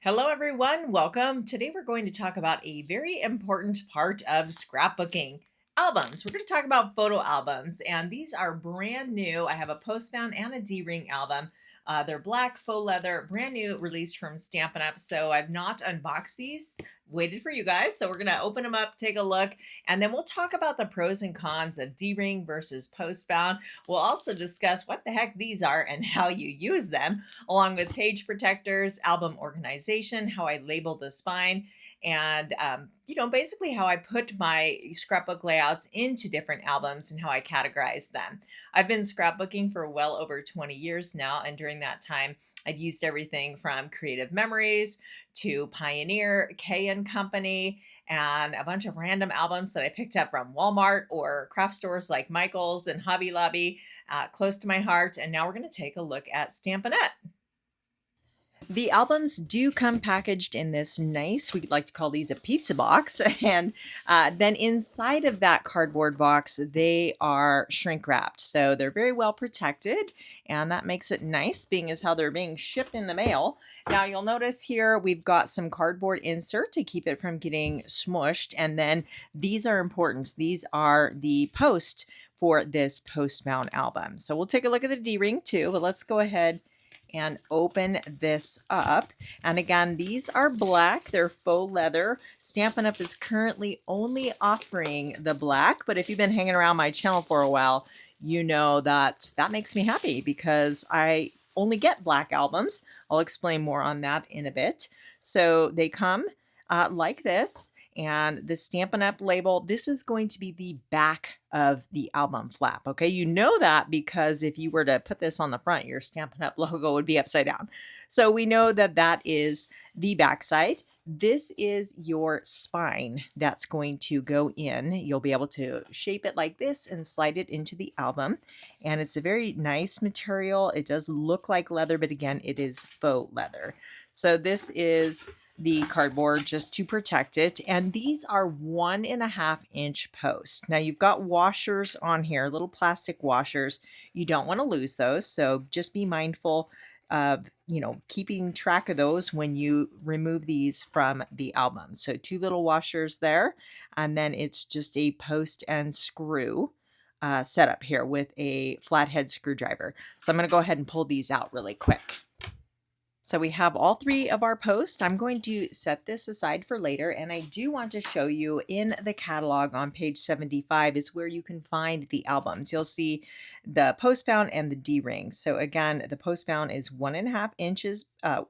Hello, everyone. Welcome. Today, we're going to talk about a very important part of scrapbooking albums. We're going to talk about photo albums, and these are brand new. I have a post-bound and a D-ring album. They're black, faux leather, brand new, released from Stampin' Up. So I've not unboxed these, waited for you guys. So we're going to open them up, take a look, and then we'll talk about the pros and cons of D-ring versus post-bound. We'll also discuss what the heck these are and how you use them, along with page protectors, album organization, how I label the spine, and basically how I put my scrapbook layouts into different albums and how I categorize them. I've been scrapbooking for well over 20 years now, and during that time, I've used everything from Creative Memories to Pioneer, K and Company, and a bunch of random albums that I picked up from Walmart or craft stores like Michael's and Hobby Lobby, close to my heart. And now we're going to take a look at Stampin' Up. The albums do come packaged in this nice, we like to call these a pizza box. And then inside of that cardboard box, they are shrink wrapped. So they're very well protected. And that makes it nice, being as how they're being shipped in the mail. Now you'll notice here we've got some cardboard insert to keep it from getting smushed. And then these are important. These are the post for this post-bound album. So we'll take a look at the D-ring too, but let's go ahead and open this up. And again, these are black. They're faux leather. Stampin' Up is currently only offering the black, but if you've been hanging around my channel for a while, you know that makes me happy because I only get black albums. I'll explain more on that in a bit. So they come like this. And the Stampin' Up label, this is going to be the back of the album flap. Okay, you know that because if you were to put this on the front, your Stampin' Up logo would be upside down. So we know that that is the back side. This is your spine that's going to go in. You'll be able to shape it like this and slide it into the album. And it's a very nice material. It does look like leather, but again, it is faux leather. So this is the cardboard just to protect it. And these are 1.5-inch posts. Now you've got washers on here, little plastic washers. You don't want to lose those. So just be mindful of, keeping track of those when you remove these from the album. So 2 little washers there. And then it's just a post and screw setup here with a flathead screwdriver. So I'm going to go ahead and pull these out really quick. So we have all 3 of our posts. I'm going to set this aside for later, and I do want to show you in the catalog on page 75 is where you can find the albums. You'll see the post-bound and the D-ring. So again, the post-bound is 1.5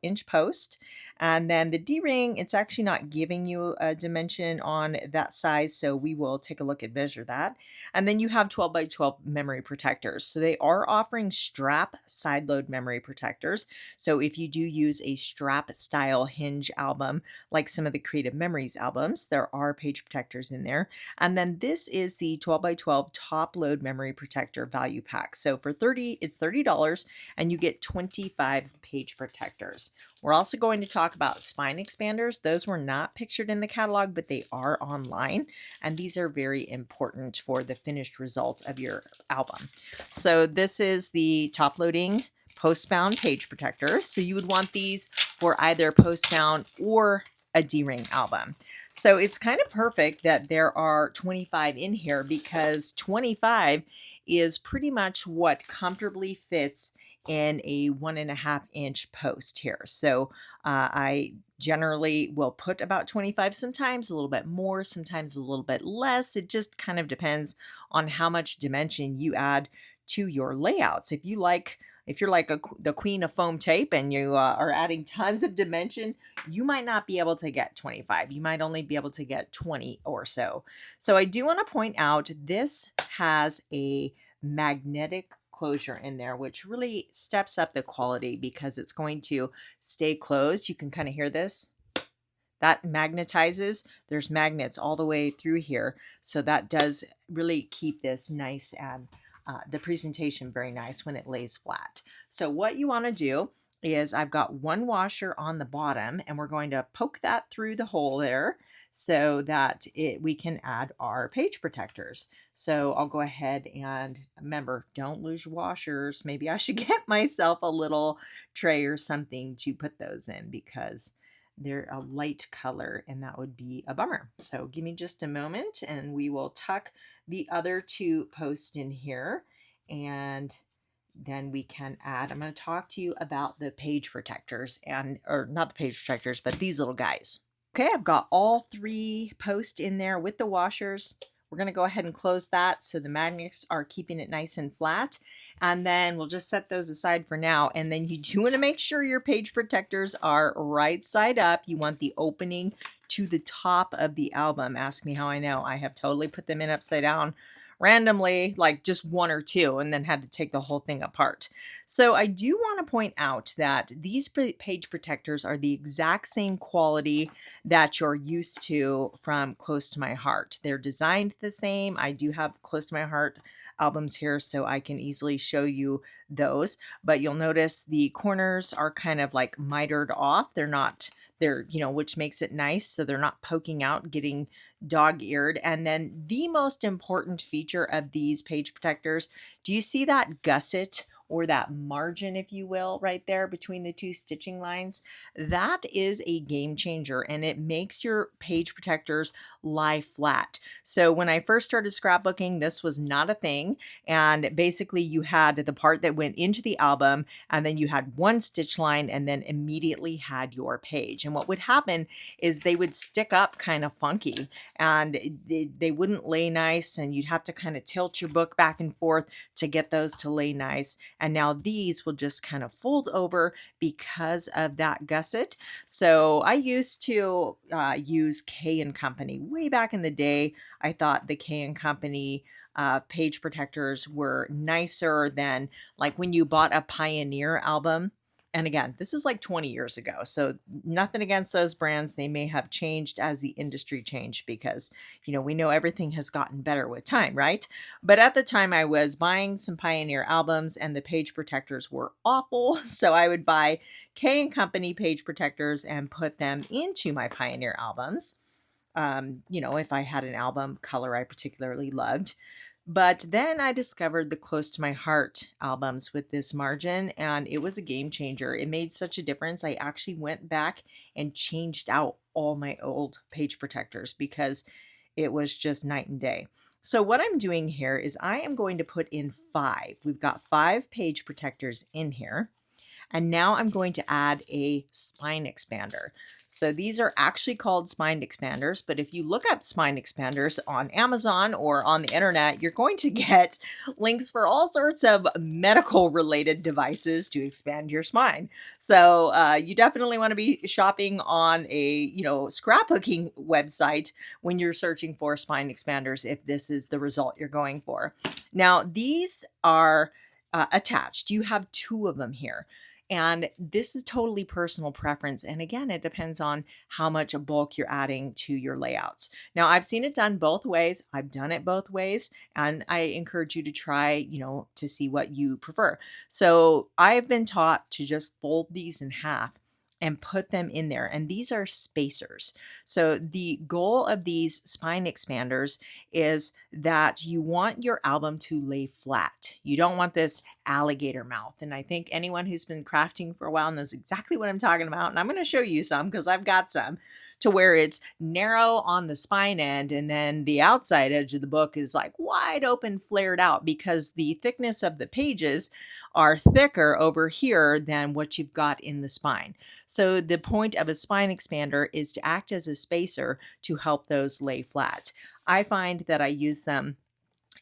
inch post, and then the D-ring, it's actually not giving you a dimension on that size, so we will take a look and measure that. And then you have 12 by 12 memory protectors. So they are offering strap side load memory protectors. So if you do use a strap style hinge album, like some of the Creative Memories albums, there are page protectors in there. And then this is the 12 by 12 top load memory protector value pack. So for it's $30 and you get 25 page protectors. We're also going to talk about spine expanders. Those were not pictured in the catalog, but they are online. And these are very important for the finished result of your album. So this is the top loading post-bound page protectors. So you would want these for either post-bound or a D-ring album. So it's kind of perfect that there are 25 in here because 25 is pretty much what comfortably fits in a 1.5-inch post here. So I generally will put about 25, sometimes a little bit more, sometimes a little bit less. It just kind of depends on how much dimension you add to your layouts. If you're like the queen of foam tape and you are adding tons of dimension, you might not be able to get 25. You might only be able to get 20 or so. So I do want to point out this has a magnetic closure in there, which really steps up the quality because it's going to stay closed. You can kind of hear this. That magnetizes. There's magnets all the way through here. So that does really keep this nice and the presentation very nice when it lays flat. So what you want to do is I've got 1 washer on the bottom and we're going to poke that through the hole there so that we can add our page protectors. So I'll go ahead and remember, don't lose your washers. Maybe I should get myself a little tray or something to put those in because they're a light color, and that would be a bummer. So give me just a moment and we will tuck the other two posts in here, and then we can add, I'm going to talk to you about the page protectors, and, or not the page protectors, but these little guys. Okay, I've got all three posts in there with the washers. We're going to go ahead and close that so the magnets are keeping it nice and flat. And then we'll just set those aside for now. And then you do want to make sure your page protectors are right side up. You want the opening to the top of the album. Ask me how I know. I have totally put them in upside down randomly, like just one or two, and then had to take the whole thing apart. So I do want to point out that these page protectors are the exact same quality that you're used to from Close to My Heart. They're designed the same. I do have Close to My Heart albums here, so I can easily show you those, but you'll notice the corners are kind of like mitered off. They're, which makes it nice. So they're not poking out, getting dog-eared. And then the most important feature of these page protectors, do you see that gusset or that margin, if you will, right there between the two stitching lines? That is a game changer, and it makes your page protectors lie flat. So when I first started scrapbooking, this was not a thing. And basically you had the part that went into the album, and then you had one stitch line, and then immediately had your page. And what would happen is they would stick up kind of funky, and they wouldn't lay nice, and you'd have to kind of tilt your book back and forth to get those to lay nice. And now these will just kind of fold over because of that gusset. So I used to use K & Company way back in the day. I thought the K & Company page protectors were nicer than like when you bought a Pioneer album. And again, this is like 20 years ago. So nothing against those brands. They may have changed as the industry changed, because, we know everything has gotten better with time, right? But at the time I was buying some Pioneer albums and the page protectors were awful. So I would buy K & Company page protectors and put them into my Pioneer albums. If I had an album color I particularly loved. But then I discovered the Close to My Heart albums with this margin, and it was a game changer. It made such a difference. I actually went back and changed out all my old page protectors because it was just night and day. So what I'm doing here is I am going to put in 5. We've got 5 page protectors in here. And now I'm going to add a spine expander. So these are actually called spine expanders, but if you look up spine expanders on Amazon or on the internet, you're going to get links for all sorts of medical related devices to expand your spine. So you definitely want to be shopping on a, scrapbooking website when you're searching for spine expanders, if this is the result you're going for. Now, these are attached. You have 2 of them here. And this is totally personal preference. And again, it depends on how much bulk you're adding to your layouts. Now, I've seen it done both ways. I've done it both ways. And I encourage you to try, to see what you prefer. So I've been taught to just fold these in half and put them in there. And these are spacers. So the goal of these spine expanders is that you want your album to lay flat. You don't want this alligator mouth. And I think anyone who's been crafting for a while knows exactly what I'm talking about. And I'm going to show you some because I've got some, to where it's narrow on the spine end, and then the outside edge of the book is like wide open, flared out, because the thickness of the pages are thicker over here than what you've got in the spine. So the point of a spine expander is to act as a spacer to help those lay flat. I find that I use them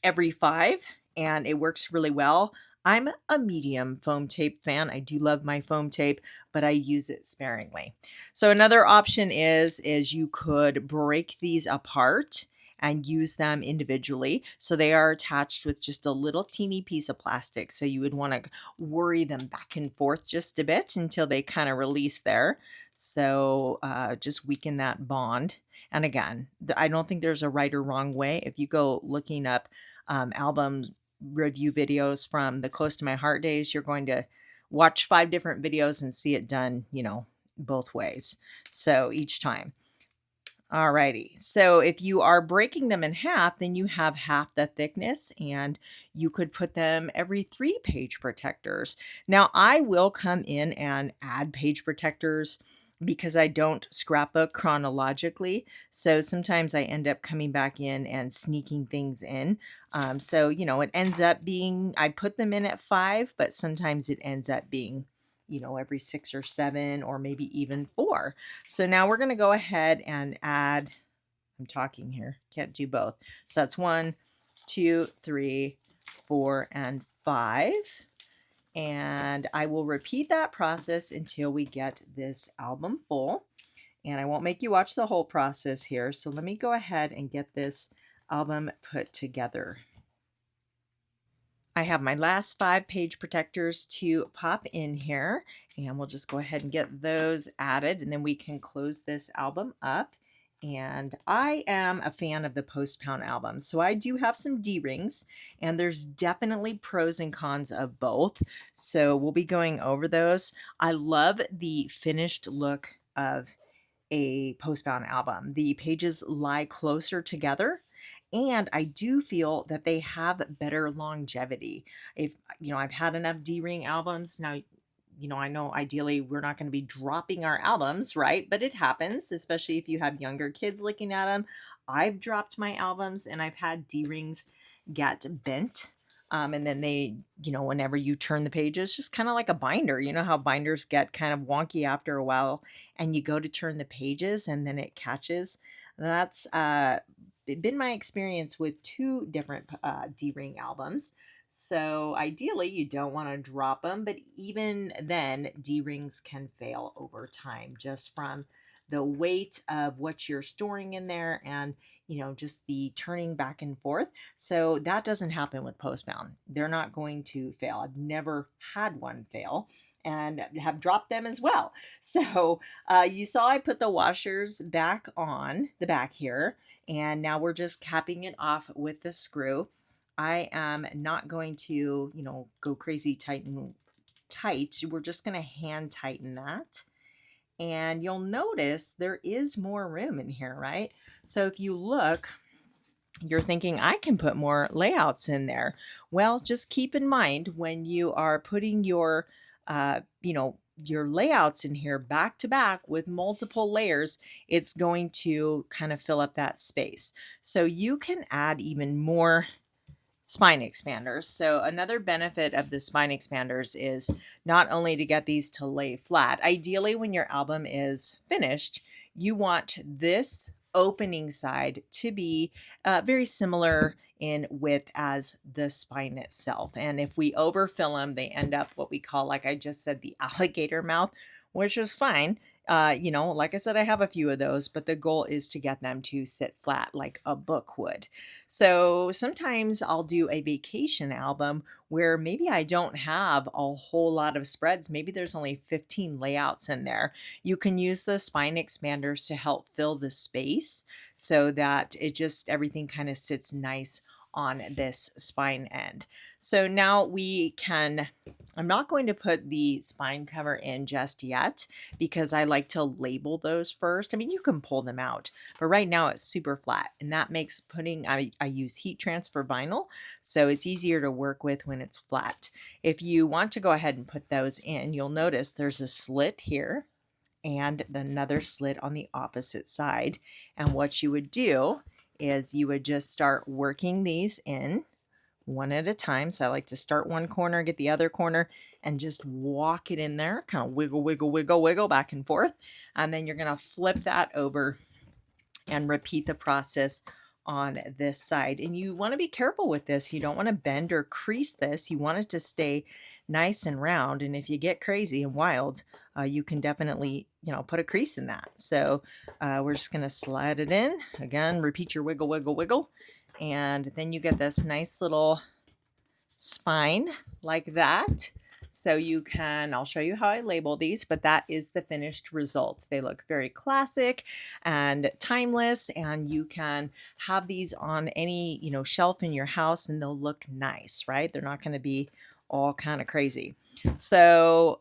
every 5 and it works really well. I'm a medium foam tape fan. I do love my foam tape, but I use it sparingly. So another option is you could break these apart and use them individually. So they are attached with just a little teeny piece of plastic. So you would want to worry them back and forth just a bit until they kind of release there. So just weaken that bond. And again, I don't think there's a right or wrong way. If you go looking up albums review videos from the Close to My Heart days, you're going to watch 5 different videos and see it done, both ways. So each time. Alrighty, so if you are breaking them in half, then you have half the thickness, and you could put them every 3 page protectors. Now, I will come in and add page protectors because I don't scrapbook chronologically. So sometimes I end up coming back in and sneaking things in. So, it ends up being, I put them in at 5, but sometimes it ends up being, every 6 or 7 or maybe even 4. So now we're going to go ahead and add, I'm talking here, can't do both. So that's 1, 2, 3, 4, and 5. And I will repeat that process until we get this album full. And I won't make you watch the whole process here. So let me go ahead and get this album put together. I have my last 5 page protectors to pop in here, and we'll just go ahead and get those added, and then we can close this album up. And I am a fan of the post pound albums, so I do have some D-rings, and there's definitely pros and cons of both, so we'll be going over those. I love the finished look of a post bound album. The pages lie closer together, and I do feel that they have better longevity. If I've had enough D-ring albums now. I know ideally we're not going to be dropping our albums, right? But it happens, especially if you have younger kids looking at them. I've dropped my albums and I've had D-rings get bent. And then they, whenever you turn the pages, just kind of like a binder. You know how binders get kind of wonky after a while, and you go to turn the pages and then it catches. That's been my experience with 2 different D-ring albums. So ideally you don't want to drop them, but even then D-rings can fail over time just from the weight of what you're storing in there and just the turning back and forth. So that doesn't happen with postbound. They're not going to fail. I've never had one fail and have dropped them as well. So you saw I put the washers back on the back here, and now we're just capping it off with the screw. I am not going to, go crazy tight. We're just going to hand tighten that. And you'll notice there is more room in here, right? So if you look, you're thinking, I can put more layouts in there. Well, just keep in mind when you are putting your, your layouts in here back to back with multiple layers, it's going to kind of fill up that space. So you can add even more spine expanders. So another benefit of the spine expanders is not only to get these to lay flat. Ideally, when your album is finished, you want this opening side to be very similar in width as the spine itself. And if we overfill them, they end up what we call, like I just said, the alligator mouth, which is fine. Like I said, I have a few of those, but the goal is to get them to sit flat like a book would. So sometimes I'll do a vacation album where maybe I don't have a whole lot of spreads. Maybe there's only 15 layouts in there. You can use the spine expanders to help fill the space so that everything kind of sits nice on this spine end. So now I'm not going to put the spine cover in just yet because I like to label those first. I mean, you can pull them out, but right now it's super flat, and that makes I use heat transfer vinyl, so it's easier to work with when it's flat. If you want to go ahead and put those in, you'll notice there's a slit here and another slit on the opposite side. And what you would do is you would just start working these in one at a time. So I like to start one corner, get the other corner, and just walk it in there, kind of wiggle, wiggle, wiggle, wiggle back and forth. And then you're going to flip that over and repeat the process on this side. And you want to be careful with this. You don't want to bend or crease this. You want it to stay nice and round. And if you get crazy and wild, you can definitely, put a crease in that. So we're just going to slide it in. Again, repeat your wiggle, wiggle, wiggle. And then you get this nice little spine like that. So I'll show you how I label these, but that is the finished result. They look very classic and timeless, and you can have these on any, shelf in your house and they'll look nice, right? They're not going to be all kind of crazy. So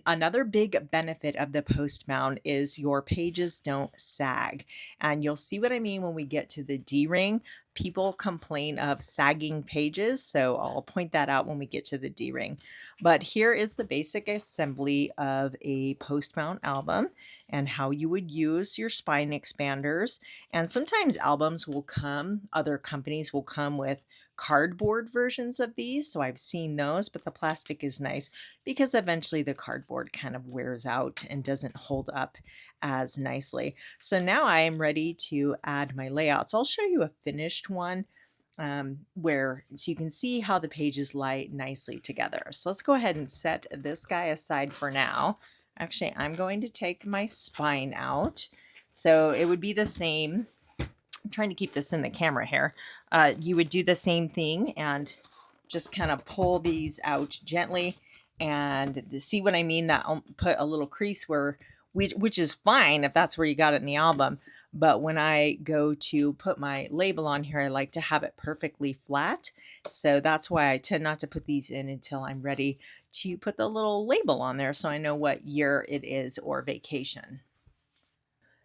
another big benefit of the post mount is your pages don't sag. And you'll see what I mean when we get to the D-ring. People complain of sagging pages, so I'll point that out when we get to the D-ring. But here is the basic assembly of a post mount album and how you would use your spine expanders. And sometimes albums will come, other companies will come with cardboard versions of these. So I've seen those, but the plastic is nice because eventually the cardboard kind of wears out and doesn't hold up as nicely. So now I am ready to add my layouts. I'll show you a finished one so you can see how the pages lie nicely together. So let's go ahead and set this guy aside for now. Actually, I'm going to take my spine out. So it would be the same. I'm trying to keep this in the camera here. You would do the same thing and just kind of pull these out gently. And see what I mean? That I'll put a little crease which is fine if that's where you got it in the album. But when I go to put my label on here, I like to have it perfectly flat. So that's why I tend not to put these in until I'm ready to put the little label on there so I know what year it is or vacation.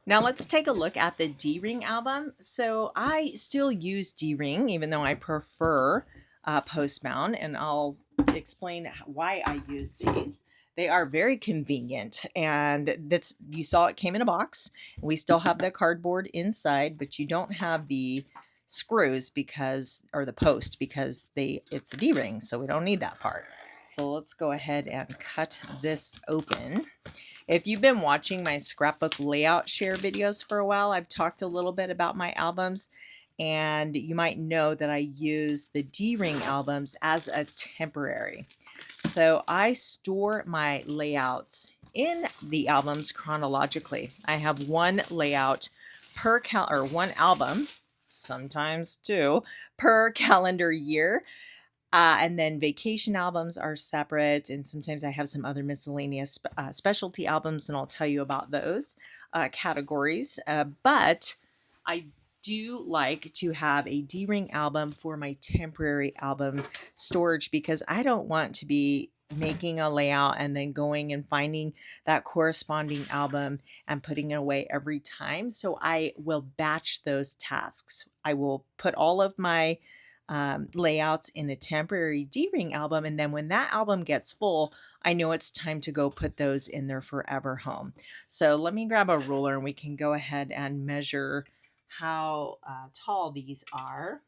Now let's take a look at the D-ring album. So I still use D-ring even though I prefer post mount, and I'll explain why I use these. They are very convenient, and you saw it came in a box. We still have the cardboard inside, but you don't have the screws or the post because it's a D-ring, so we don't need that part. So let's go ahead and cut this open. If you've been watching my scrapbook layout share videos for a while, I've talked a little bit about my albums, and you might know that I use the D-ring albums as a temporary. So I store my layouts in the albums chronologically. I have one layout one album, sometimes two, per calendar year. And then vacation albums are separate, and sometimes I have some other miscellaneous specialty albums, and I'll tell you about those categories. But I do like to have a D-ring album for my temporary album storage because I don't want to be making a layout and then going and finding that corresponding album and putting it away every time. So I will batch those tasks. I will put all of my layouts in a temporary D-ring album, and then when that album gets full, I know it's time to go put those in their forever home. So let me grab a ruler and we can go ahead and measure how tall these are.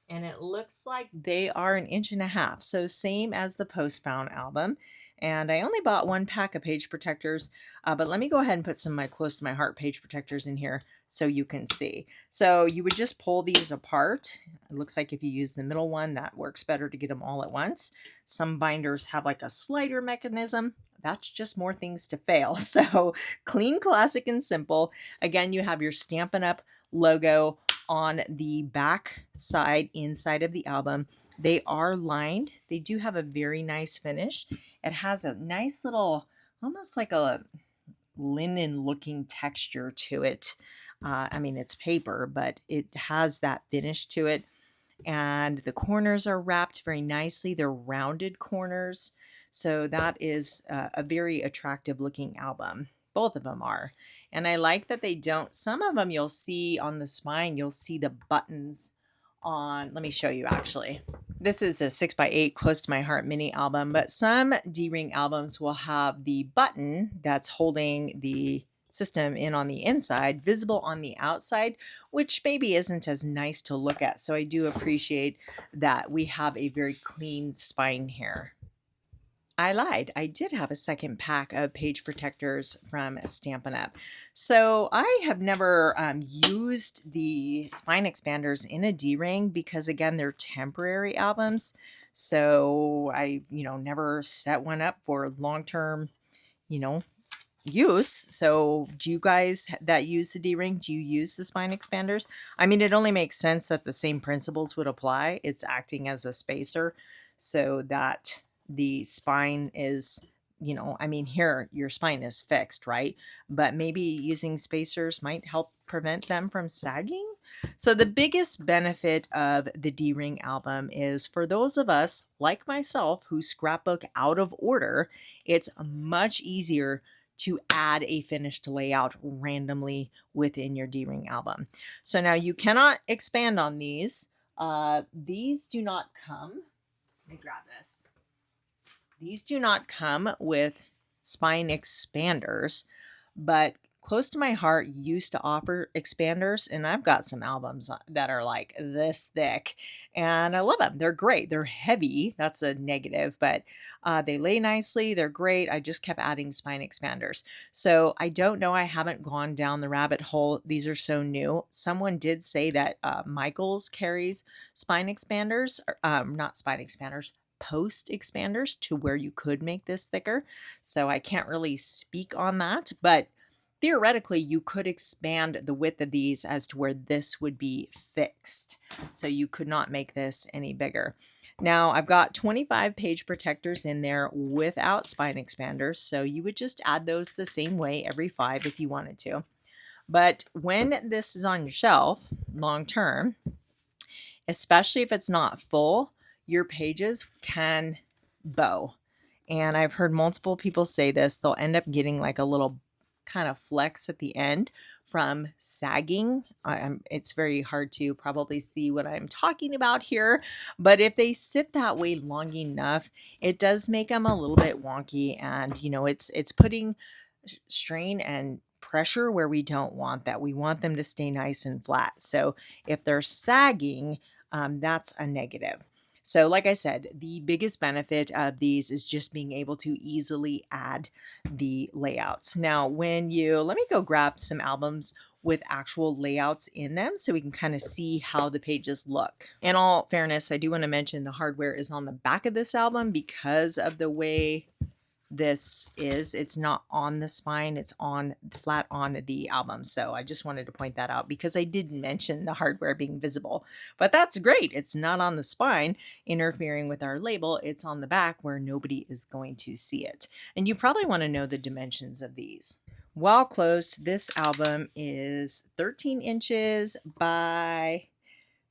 And it looks like they are 1.5 inches, so same as the post-bound album. And I only bought one pack of page protectors, but let me go ahead and put some of my close to my heart page protectors in here so you can see. So you would just pull these apart. It looks like if you use the middle one, that works better to get them all at once. Some binders have like a slider mechanism. That's just more things to fail. So clean, classic, and simple. Again, you have your Stampin' Up logo on the back side inside of the album. They are lined. They do have a very nice finish. It has a nice little, almost like a linen looking texture to it. I mean, it's paper, but it has that finish to it. And the corners are wrapped very nicely. They're rounded corners. So that is a very attractive looking album. Both of them are. And I like that they don't, some of them you'll see on the spine, you'll see the buttons on, let me show you actually. This is a 6x8 close to my heart mini album, but some D-ring albums will have the button that's holding the system in on the inside visible on the outside, which maybe isn't as nice to look at. So I do appreciate that we have a very clean spine here. I lied. I did have a second pack of page protectors from Stampin' Up. So I have never used the spine expanders in a D-ring because, again, they're temporary albums. So I, never set one up for long-term, use. So do you guys that use the D-ring, do you use the spine expanders? I mean, it only makes sense that the same principles would apply. It's acting as a spacer so that the spine is, you know, I mean, here your spine is fixed, right? But maybe using spacers might help prevent them from sagging. So, the biggest benefit of the D ring album is for those of us like myself who scrapbook out of order, it's much easier to add a finished layout randomly within your D ring album. So, now you cannot expand on these. These do not come. Let me grab this. These do not come with spine expanders, but Close to My Heart used to offer expanders, and I've got some albums that are like this thick, and I love them. They're great. They're heavy. That's a negative, but they lay nicely. They're great. I just kept adding spine expanders. So I don't know. I haven't gone down the rabbit hole. These are so new. Someone did say that Michaels carries spine expanders, not spine expanders, post expanders to where you could make this thicker. So I can't really speak on that, but theoretically you could expand the width of these as to where this would be fixed. So you could not make this any bigger. Now I've got 25 page protectors in there without spine expanders. So you would just add those the same way every 5 if you wanted to. But when this is on your shelf long term, especially if it's not full, your pages can bow. And I've heard multiple people say this. They'll end up getting like a little kind of flex at the end from sagging. It's very hard to probably see what I'm talking about here, but if they sit that way long enough, it does make them a little bit wonky, and you know, it's putting strain and pressure where we don't want that. We want them to stay nice and flat. So if they're sagging, that's a negative. So like I said, the biggest benefit of these is just being able to easily add the layouts. Now, let me go grab some albums with actual layouts in them so we can kind of see how the pages look. In all fairness, I do want to mention the hardware is on the back of this album because of the way it's not on the spine, it's on flat on the album. So I just wanted to point that out because I did mention the hardware being visible, but that's great. It's not on the spine interfering with our label. It's on the back where nobody is going to see it. And you probably want to know the dimensions of these. While closed, this album is 13 inches by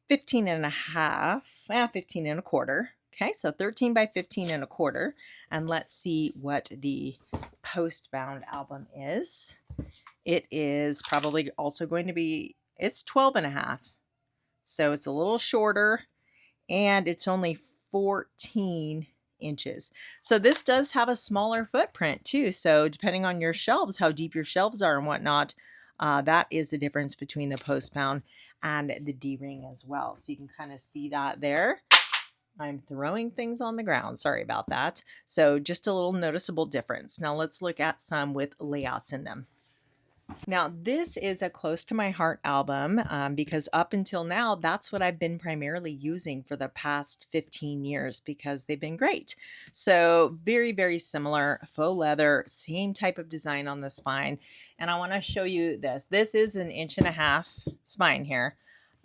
15 and a half, 15 and a quarter. Okay, so 13 by 15 and a quarter. And let's see what the post-bound album is. It is probably also going to be, it's 12 and a half. So it's a little shorter, and it's only 14 inches. So this does have a smaller footprint too. So depending on your shelves, how deep your shelves are and whatnot, that is the difference between the post-bound and the D-ring as well. So you can kind of see that there. I'm throwing things on the ground. Sorry about that. So just a little noticeable difference. Now let's look at some with layouts in them. Now this is a Close to My Heart album because up until now, that's what I've been primarily using for the past 15 years because they've been great. So very, very similar, faux leather, same type of design on the spine. And I want to show you this. This is an 1.5 inch spine here.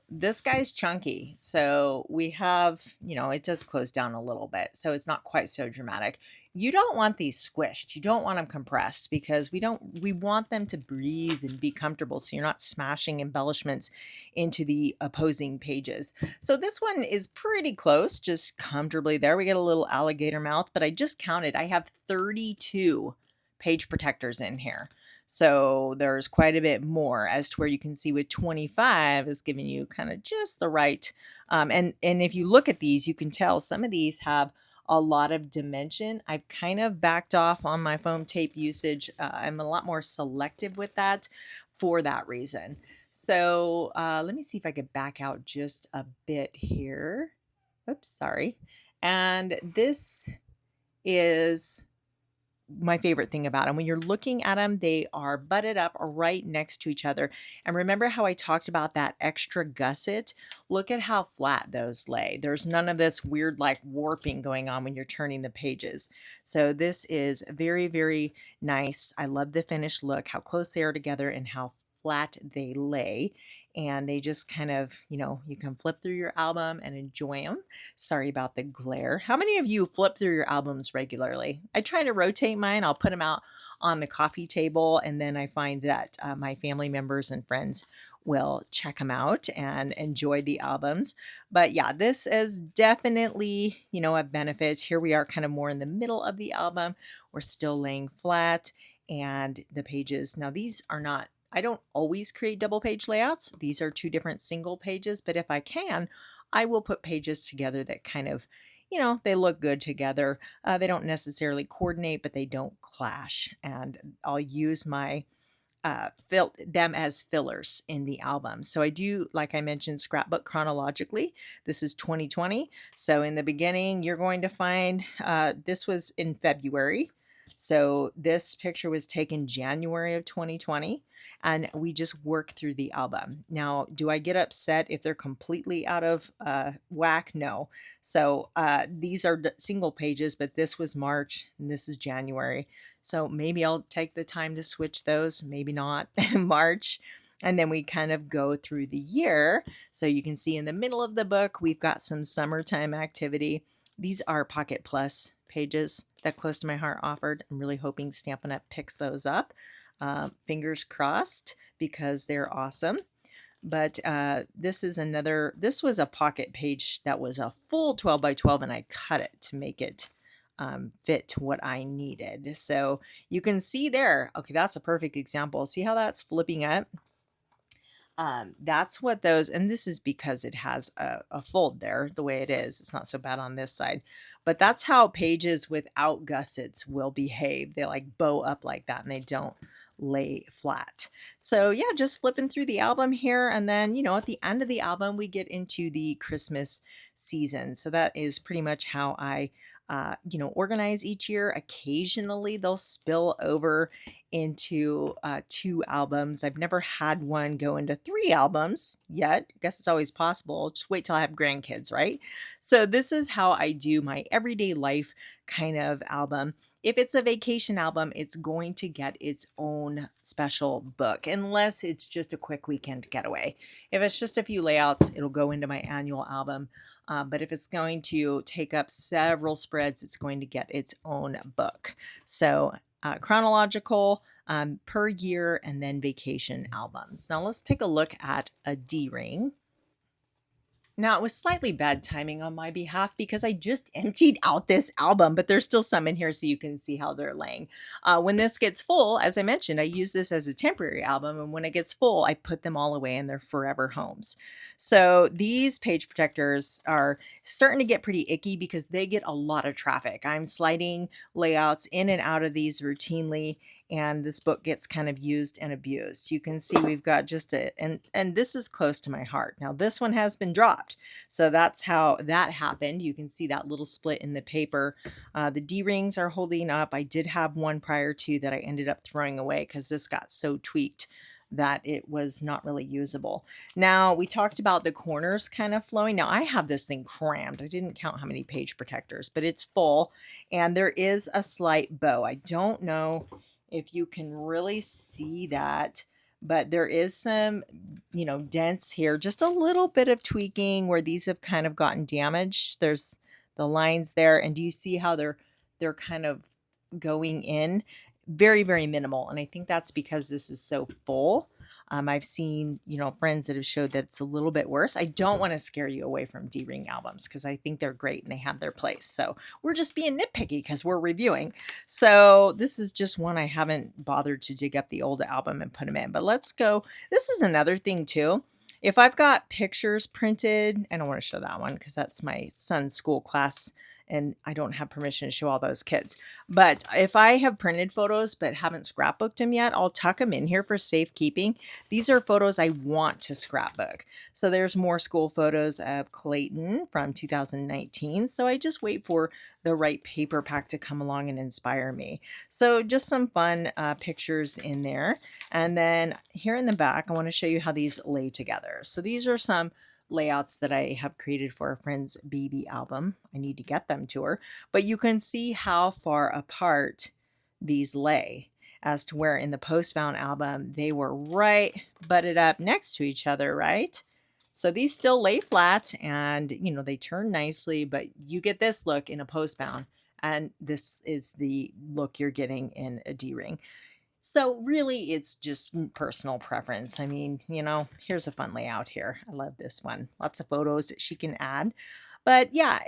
This guy's chunky, so we have, it does close down a little bit, so it's not quite so dramatic. You don't want these squished. You don't want them compressed because we want them to breathe and be comfortable so you're not smashing embellishments into the opposing pages. So this one is pretty close, just comfortably there. We get a little alligator mouth, but I just counted. I have 32 page protectors in here. So there's quite a bit more as to where you can see with 25 is giving you kind of just the right. And if you look at these, you can tell some of these have a lot of dimension. I've kind of backed off on my foam tape usage. I'm a lot more selective with that for that reason. So let me see if I could back out just a bit here. Oops, sorry. And this is my favorite thing about them. When you're looking at them, they are butted up right next to each other. And remember how I talked about that extra gusset? Look at how flat those lay. There's none of this weird like warping going on when you're turning the pages. So this is very, very nice. I love the finished look, how close they are together and how flat they lay, and they just kind of, you can flip through your album and enjoy them. Sorry about the glare. How many of you flip through your albums regularly? I try to rotate mine. I'll put them out on the coffee table, and then I find that my family members and friends will check them out and enjoy the albums. But yeah, this is definitely, a benefit. Here we are kind of more in the middle of the album. We're still laying flat, and the pages, now these are not, I don't always create double page layouts. These are two different single pages, but if I can, I will put pages together that kind of, they look good together. They don't necessarily coordinate, but they don't clash. And I'll use my fill them as fillers in the album. So I do, like I mentioned, scrapbook chronologically. This is 2020. So in the beginning, you're going to find this was in February. So this picture was taken January of 2020, and we just work through the album. Now, do I get upset if they're completely out of whack? No. So these are single pages, but this was March and this is January. So maybe I'll take the time to switch those, maybe not. March. And then we kind of go through the year. So you can see in the middle of the book, we've got some summertime activity. These are Pocket Plus pages that Close to My Heart offered. I'm really hoping Stampin' Up picks those up. Fingers crossed, because they're awesome. But this was a pocket page that was a full 12 by 12, and I cut it to make it fit what I needed. So you can see there, okay, that's a perfect example. See how that's flipping up? That's what those, and this is because it has a fold there the way it is. It's not so bad on this side, but that's how pages without gussets will behave. They like bow up like that and they don't lay flat. So yeah, just flipping through the album here. And then, at the end of the album, we get into the Christmas season. So that is pretty much how I organize each year. Occasionally they'll spill over into 2 albums. I've never had one go into 3 albums yet. I guess it's always possible. Just wait till I have grandkids, right? So this is how I do my everyday life kind of album. If it's a vacation album, it's going to get its own special book, unless it's just a quick weekend getaway. If it's just a few layouts, it'll go into my annual album. But if it's going to take up several spreads, it's going to get its own book. So chronological per year, and then vacation albums. Now let's take a look at a D-ring. Now, it was slightly bad timing on my behalf because I just emptied out this album, but there's still some in here so you can see how they're laying. When this gets full, as I mentioned, I use this as a temporary album, and when it gets full, I put them all away in their forever homes. So these page protectors are starting to get pretty icky because they get a lot of traffic. I'm sliding layouts in and out of these routinely, and this book gets kind of used and abused. You can see we've got just and this is close to my heart. Now this one has been dropped. So that's how that happened. You can see that little split in the paper. The D-rings are holding up. I did have one prior to that I ended up throwing away because this got so tweaked that it was not really usable. Now, we talked about the corners kind of flowing. Now, I have this thing crammed. I didn't count how many page protectors, but it's full, and there is a slight bow. I don't know if you can really see that, but there is some, dents here, just a little bit of tweaking where these have kind of gotten damaged. There's the lines there, and do you see how they're kind of going in? Very, very minimal, and I think that's because this is so full. I've seen, friends that have showed that it's a little bit worse. I don't want to scare you away from D-ring albums because I think they're great and they have their place. So we're just being nitpicky because we're reviewing. So this is just one I haven't bothered to dig up the old album and put them in. But let's go. This is another thing too. If I've got pictures printed, I don't want to show that one because that's my son's school class, and I don't have permission to show all those kids. But if I have printed photos but haven't scrapbooked them yet, I'll tuck them in here for safekeeping. These are photos I want to scrapbook. So there's more school photos of Clayton from 2019. So I just wait for the right paper pack to come along and inspire me. So just some fun pictures in there. And then here in the back, I want to show you how these lay together. So these are some layouts that I have created for a friend's baby album. I need to get them to her, but you can see how far apart these lay. as to where in the postbound album, they were right butted up next to each other, right? So these still lay flat and, they turn nicely, but you get this look in a postbound. And this is the look you're getting in a D-ring. So really, it's just personal preference. I mean, here's a fun layout here. I love this one. Lots of photos that she can add. But yeah,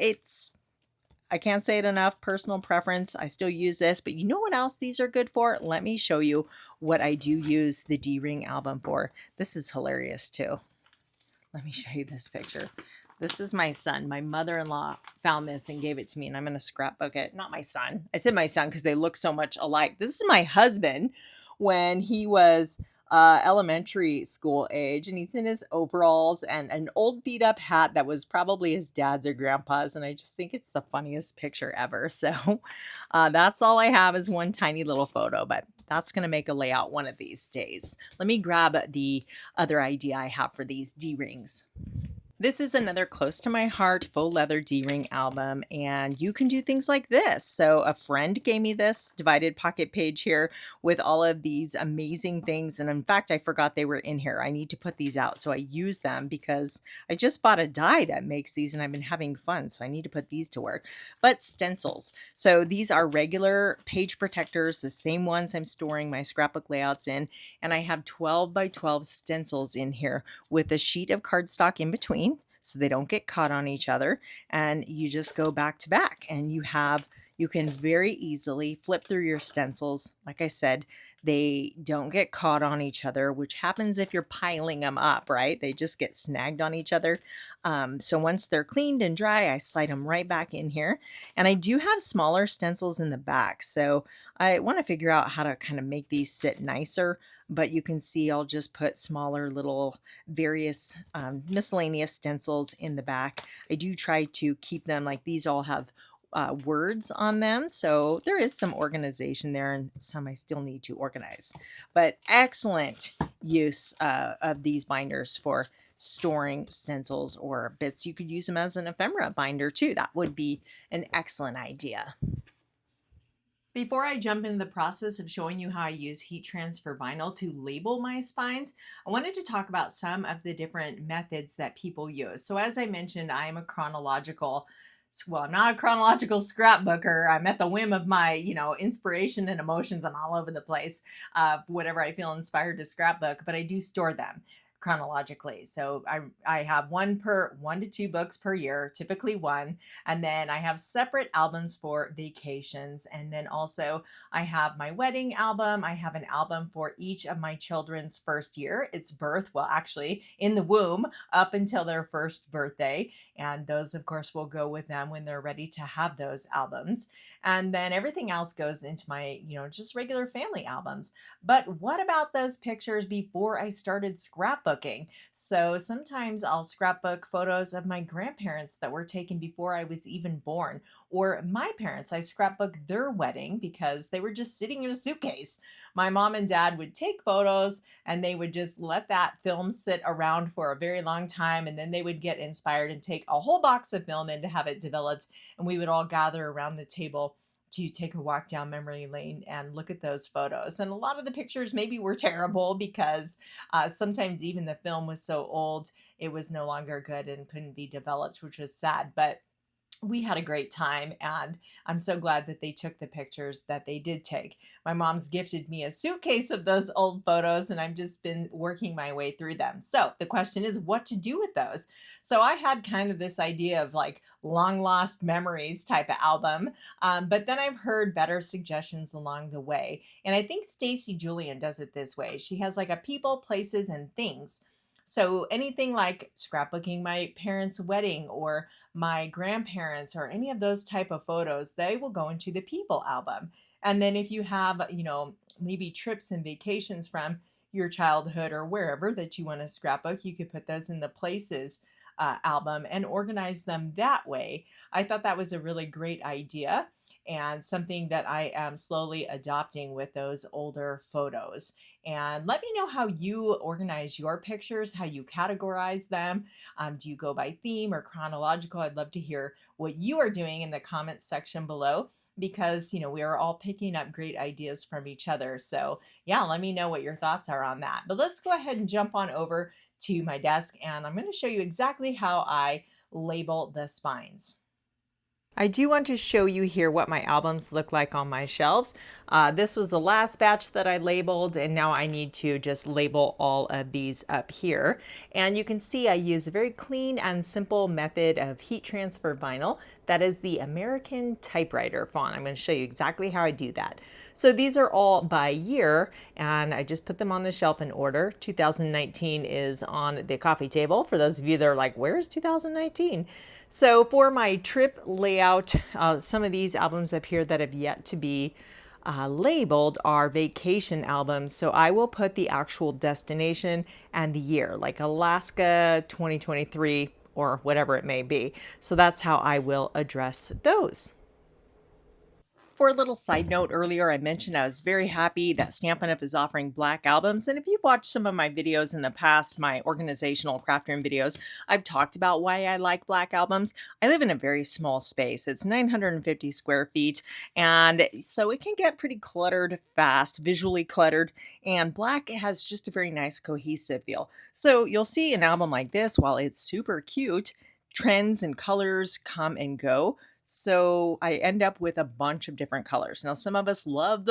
I can't say it enough, personal preference. I still use this, but you know what else these are good for? Let me show you what I do use the D-ring album for. This is hilarious too. Let me show you this picture. This is my son. My mother-in-law found this and gave it to me, and I'm going to scrapbook it. Not my son. I said my son because they look so much alike. This is my husband when he was elementary school age, and he's in his overalls and an old beat up hat that was probably his dad's or grandpa's, and I just think it's the funniest picture ever. So that's all I have is one tiny little photo, but that's going to make a layout one of these days. Let me grab the other idea I have for these D-rings. This is another close to my heart faux leather D-ring album, and you can do things like this. So a friend gave me this divided pocket page here with all of these amazing things, and in fact, I forgot they were in here. I need to put these out, so I use them because I just bought a die that makes these, and I've been having fun, so I need to put these to work. But stencils. So these are regular page protectors, the same ones I'm storing my scrapbook layouts in, and I have 12 by 12 stencils in here with a sheet of cardstock in between, so they don't get caught on each other, and you just go back to back, and you can very easily flip through your stencils. Like I said, they don't get caught on each other, which happens if you're piling them up, right? They just get snagged on each other. So once they're cleaned and dry, I slide them right back in here. And I do have smaller stencils in the back, so I want to figure out how to kind of make these sit nicer. But you can see I'll just put smaller little various miscellaneous stencils in the back. I do try to keep them like these all have words on them, so there is some organization there, and some I still need to organize. But excellent use of these binders for storing stencils or bits. You could use them as an ephemera binder too. That would be an excellent idea. Before I jump into the process of showing you how I use heat transfer vinyl to label my spines, I wanted to talk about some of the different methods that people use. So as I mentioned, I'm a chronological, well, I'm not a chronological scrapbooker. I'm at the whim of my, inspiration and emotions. I'm all over the place, whatever I feel inspired to scrapbook, but I do store them chronologically. So I have one to two books per year, typically one. And then I have separate albums for vacations. And then also I have my wedding album. I have an album for each of my children's first year, its birth. Well, actually in the womb up until their first birthday. And those of course will go with them when they're ready to have those albums. And then everything else goes into my, just regular family albums. But what about those pictures before I started scrapbooking? So sometimes I'll scrapbook photos of my grandparents that were taken before I was even born, or my parents. I scrapbook their wedding because they were just sitting in a suitcase. My mom and dad would take photos and they would just let that film sit around for a very long time, and then they would get inspired and take a whole box of film in to have it developed, and we would all gather around the table to take a walk down memory lane and look at those photos. And a lot of the pictures maybe were terrible because sometimes even the film was so old, it was no longer good and couldn't be developed, which was sad. But we had a great time, and I'm so glad that they took the pictures that they did take. My mom's gifted me a suitcase of those old photos, and I've just been working my way through them. So the question is what to do with those. So I had kind of this idea of like long lost memories type of album, but then I've heard better suggestions along the way. And I think Stacy Julian does it this way. She has like a people, places, and things. So anything like scrapbooking my parents' wedding or my grandparents or any of those type of photos, they will go into the people album. And then if you have, maybe trips and vacations from your childhood or wherever that you want to scrapbook, you could put those in the places album and organize them that way. I thought that was a really great idea. and something that I am slowly adopting with those older photos. And let me know how you organize your pictures, how you categorize them. Do you go by theme or chronological? I'd love to hear what you are doing in the comments section below, because we are all picking up great ideas from each other. So yeah, let me know what your thoughts are on that. But let's go ahead and jump on over to my desk, and I'm going to show you exactly how I label the spines. I do want to show you here what my albums look like on my shelves. This was the last batch that I labeled, and now I need to just label all of these up here. And you can see I use a very clean and simple method of heat transfer vinyl. That is the American typewriter font. I'm going to show you exactly how I do that. So these are all by year, and I just put them on the shelf in order. 2019 is on the coffee table. For those of you that are like, where's 2019? So for my trip layout, some of these albums up here that have yet to be labeled are vacation albums. So I will put the actual destination and the year, like Alaska 2023 or whatever it may be. So that's how I will address those. For a little side note, earlier I mentioned I was very happy that Stampin' Up! Is offering black albums. And if you've watched some of my videos in the past, my organizational craft room videos, I've talked about why I like black albums. I live in a very small space. It's 950 square feet. And so it can get pretty cluttered fast, visually cluttered. And black has just a very nice cohesive feel. So you'll see an album like this, while it's super cute, trends and colors come and go. So I end up with a bunch of different colors. Now, some of us love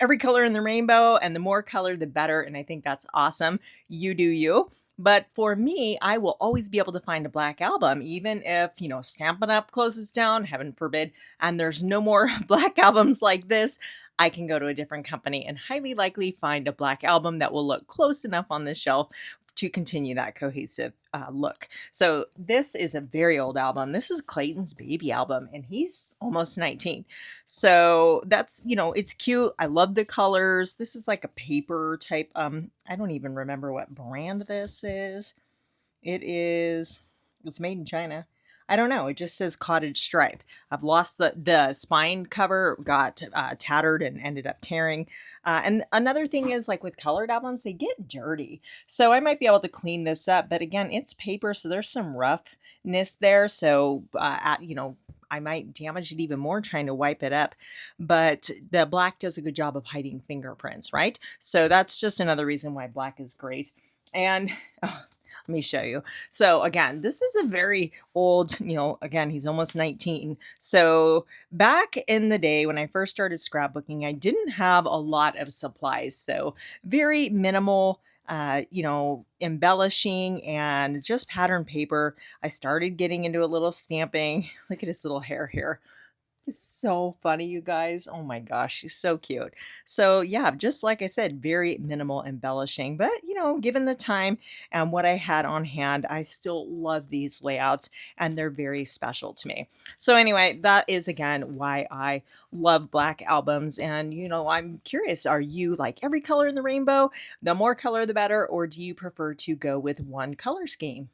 every color in the rainbow, and the more color, the better. And I think that's awesome. You do you. But for me, I will always be able to find a black album, even if, Stampin' Up! Closes down, heaven forbid, and there's no more black albums like this. I can go to a different company and highly likely find a black album that will look close enough on the shelf to continue that cohesive look. So this is a very old album. This is Clayton's baby album, and he's almost 19. So that's, it's cute. I love the colors. This is like a paper type. I don't even remember what brand this is. It's made in China. I don't know. It just says cottage stripe. I've lost the spine cover, got tattered and ended up tearing. And another thing is, like with colored albums, they get dirty. So I might be able to clean this up. But again, it's paper, so there's some roughness there. So, I might damage it even more trying to wipe it up. But the black does a good job of hiding fingerprints, right? So that's just another reason why black is great. And let me show you. So again, this is a very old, again, he's almost 19. So back in the day when I first started scrapbooking, I didn't have a lot of supplies. So very minimal, embellishing and just pattern paper. I started getting into a little stamping. Look at his little hair here. It's so funny, you guys. Oh my gosh, she's so cute. So yeah, just like I said, very minimal embellishing, but given the time and what I had on hand, I still love these layouts, and they're very special to me. So anyway, that is again why I love black albums. And I'm curious, are you like every color in the rainbow? The more color, the better, or do you prefer to go with one color scheme?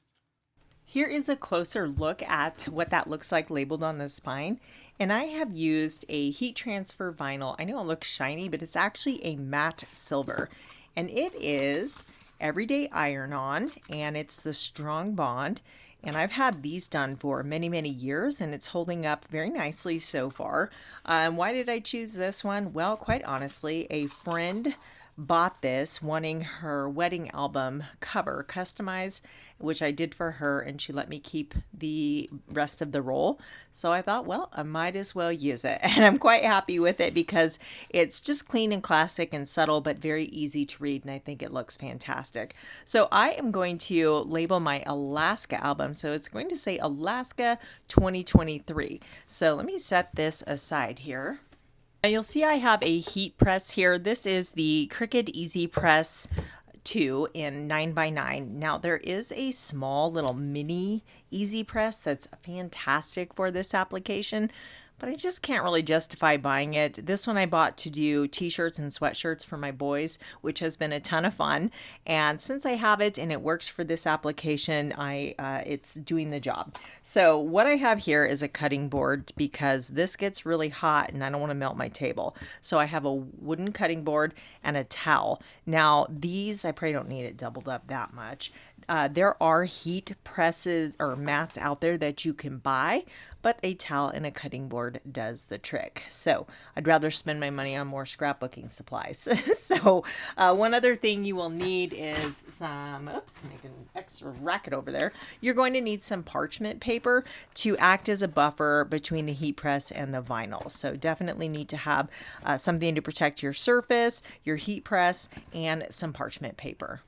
Here is a closer look at what that looks like labeled on the spine. And I have used a heat transfer vinyl. I know it looks shiny, but it's actually a matte silver. And it is Everyday Iron-On, and it's the Strong Bond. And I've had these done for many, many years, and it's holding up very nicely so far. Why did I choose this one? Well, quite honestly, a friend bought this wanting her wedding album cover customized, which I did for her, and she let me keep the rest of the roll. So I thought, well, I might as well use it. And I'm quite happy with it because it's just clean and classic and subtle, but very easy to read, and I think it looks fantastic. So I am going to label my Alaska album. So it's going to say Alaska 2023. So let me set this aside here. Now you'll see I have a heat press here. This is the Cricut Easy Press 2 in 9x9. Now there is a small little mini Easy Press that's fantastic for this application, but I just can't really justify buying it. This one I bought to do t-shirts and sweatshirts for my boys, which has been a ton of fun. And since I have it and it works for this application, it's doing the job. So what I have here is a cutting board because this gets really hot and I don't want to melt my table. So I have a wooden cutting board and a towel. Now these, I probably don't need it doubled up that much. There are heat presses or mats out there that you can buy, but a towel and a cutting board does the trick. So I'd rather spend my money on more scrapbooking supplies. So one other thing you will need is some, oops, making an extra racket over there. You're going to need some parchment paper to act as a buffer between the heat press and the vinyl. So definitely need to have something to protect your surface, your heat press, and some parchment paper.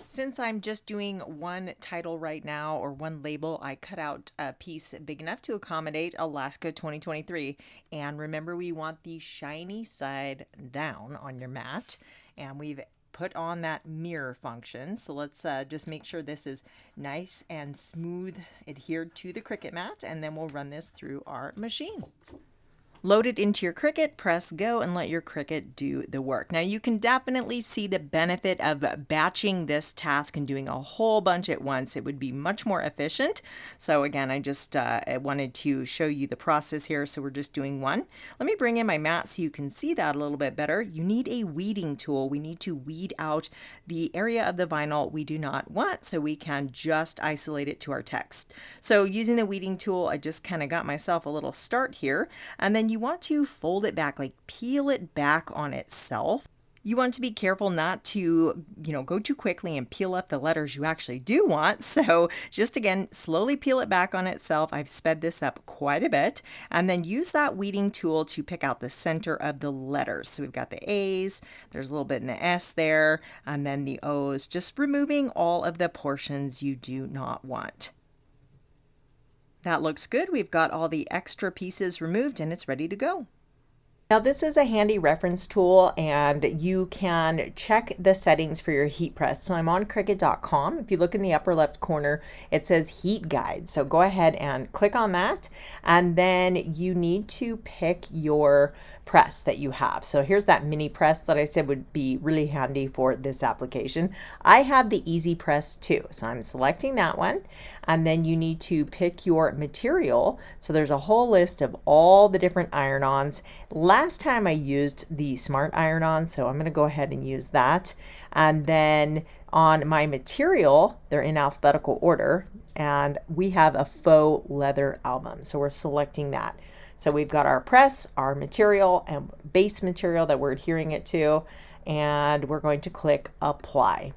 Since I'm just doing one title right now or one label, I cut out a piece big enough to accommodate Alaska 2023. And remember, we want the shiny side down on your mat. And we've put on that mirror function. So let's just make sure this is nice and smooth adhered to the Cricut mat. And then we'll run this through our machine. Load it into your Cricut, press go, and let your Cricut do the work. Now you can definitely see the benefit of batching this task and doing a whole bunch at once. It would be much more efficient. So again, I just wanted to show you the process here. So we're just doing one. Let me bring in my mat so you can see that a little bit better. You need a weeding tool. We need to weed out the area of the vinyl we do not want so we can just isolate it to our text. So using the weeding tool, I just kind of got myself a little start here, and then you want to fold it back, like peel it back on itself. You want to be careful not to, go too quickly and peel up the letters you actually do want. So just again, slowly peel it back on itself. I've sped this up quite a bit, and then use that weeding tool to pick out the center of the letters. So we've got the A's, there's a little bit in the S there, and then the O's, just removing all of the portions you do not want. That looks good. We've got all the extra pieces removed and it's ready to go. Now this is a handy reference tool and you can check the settings for your heat press. So I'm on Cricut.com. If you look in the upper left corner, it says heat guide. So go ahead and click on that, and then you need to pick your press that you have. So here's that mini press that I said would be really handy for this application. I have the Easy Press 2. So I'm selecting that one, and then you need to pick your material. So there's a whole list of all the different iron-ons. Last time I used the Smart Iron-On, so I'm going to go ahead and use that. And then on my material, they're in alphabetical order, and we have a faux leather album. So we're selecting that. So we've got our press, our material, and base material that we're adhering it to, and we're going to click apply.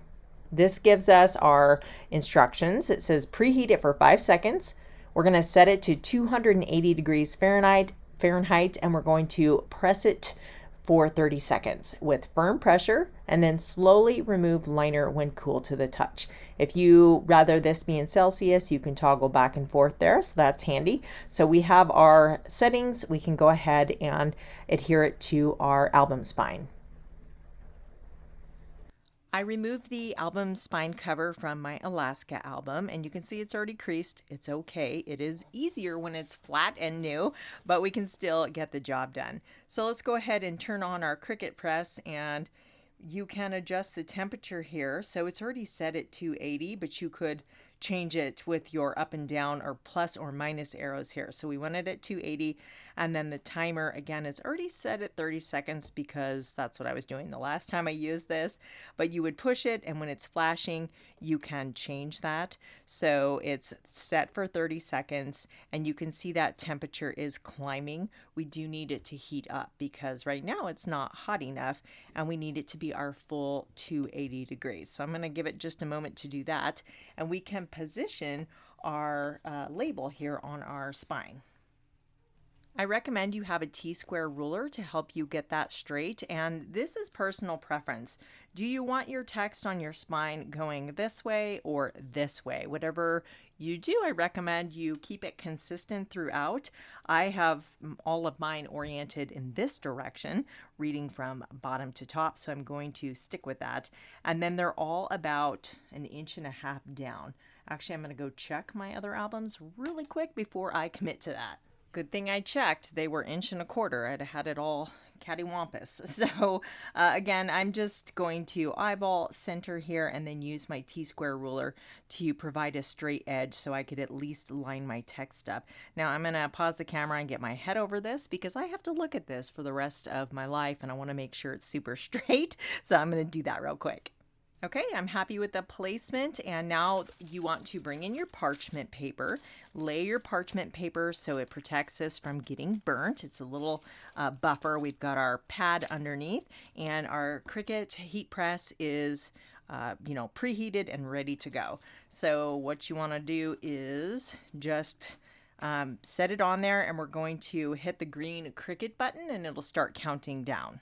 This gives us our instructions. It says preheat it for 5 seconds. We're going to set it to 280 degrees Fahrenheit, and we're going to press it for 30 seconds with firm pressure, and then slowly remove liner when cool to the touch. If you rather this be in Celsius, you can toggle back and forth there, so that's handy. So we have our settings. We can go ahead and adhere it to our album spine. I removed the album spine cover from my Alaska album, and you can see it's already creased. It's okay. It is easier when it's flat and new, but we can still get the job done. So let's go ahead and turn on our Cricut press, and you can adjust the temperature here. So it's already set at 280, but you could change it with your up and down or plus or minus arrows here. So we want it at 280, and then the timer again is already set at 30 seconds because that's what I was doing the last time I used this. But you would push it, and when it's flashing, you can change that. So it's set for 30 seconds, and you can see that temperature is climbing. We do need it to heat up because right now it's not hot enough, and we need it to be our full 280 degrees. So I'm going to give it just a moment to do that, and we can position our label here on our spine. I recommend you have a T-square ruler to help you get that straight, and this is personal preference. Do you want your text on your spine going this way or this way? Whatever you do, I recommend you keep it consistent throughout. I have all of mine oriented in this direction, reading from bottom to top, so I'm going to stick with that. And then they're all about 1.5 inches down. Actually, I'm going to go check my other albums really quick before I commit to that. Good thing I checked. They were 1.25 inches. I'd had it all cattywampus. So again, I'm just going to eyeball center here and then use my T-square ruler to provide a straight edge so I could at least line my text up. Now I'm going to pause the camera and get my head over this because I have to look at this for the rest of my life and I want to make sure it's super straight. So I'm going to do that real quick. Okay, I'm happy with the placement, and now you want to bring in your parchment paper. Lay your parchment paper so it protects us from getting burnt. It's a little buffer. We've got our pad underneath, and our Cricut heat press is preheated and ready to go. So what you want to do is just set it on there, and we're going to hit the green Cricut button, and it'll start counting down.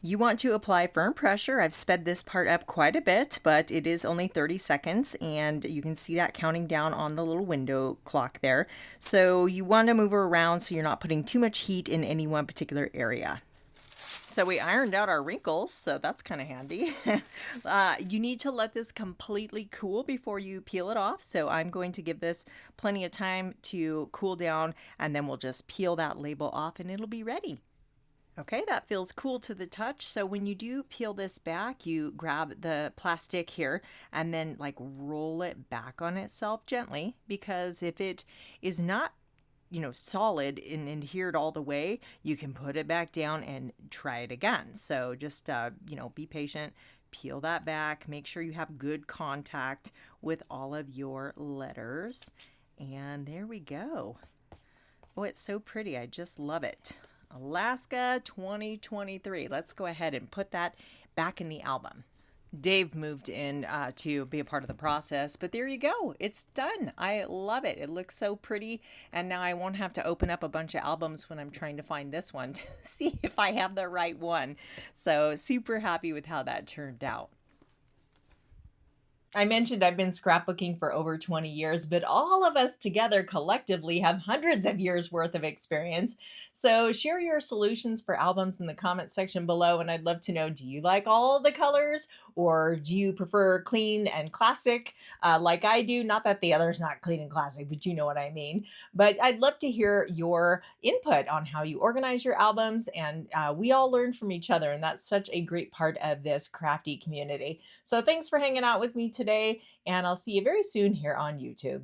You want to apply firm pressure. I've sped this part up quite a bit, but it is only 30 seconds, and you can see that counting down on the little window clock there. So you want to move her around so you're not putting too much heat in any one particular area. So we ironed out our wrinkles, so that's kind of handy. You need to let this completely cool before you peel it off. So I'm going to give this plenty of time to cool down, and then we'll just peel that label off and it'll be ready. Okay, that feels cool to the touch. So when you do peel this back, you grab the plastic here and then like roll it back on itself gently, because if it is not, solid and adhered all the way, you can put it back down and try it again. So just, be patient, peel that back, make sure you have good contact with all of your letters. And there we go. Oh, it's so pretty. I just love it. Alaska 2023. Let's go ahead and put that back in the album. Dave moved in to be a part of the process, but there you go. It's done. I love it. It looks so pretty, and now I won't have to open up a bunch of albums when I'm trying to find this one to see if I have the right one. So super happy with how that turned out. I mentioned I've been scrapbooking for over 20 years, but all of us together collectively have hundreds of years worth of experience. So share your solutions for albums in the comment section below. And I'd love to know, do you like all the colors, or do you prefer clean and classic like I do? Not that the other's not clean and classic, but you know what I mean. But I'd love to hear your input on how you organize your albums. And we all learn from each other. And that's such a great part of this crafty community. So thanks for hanging out with me today, and I'll see you very soon here on YouTube.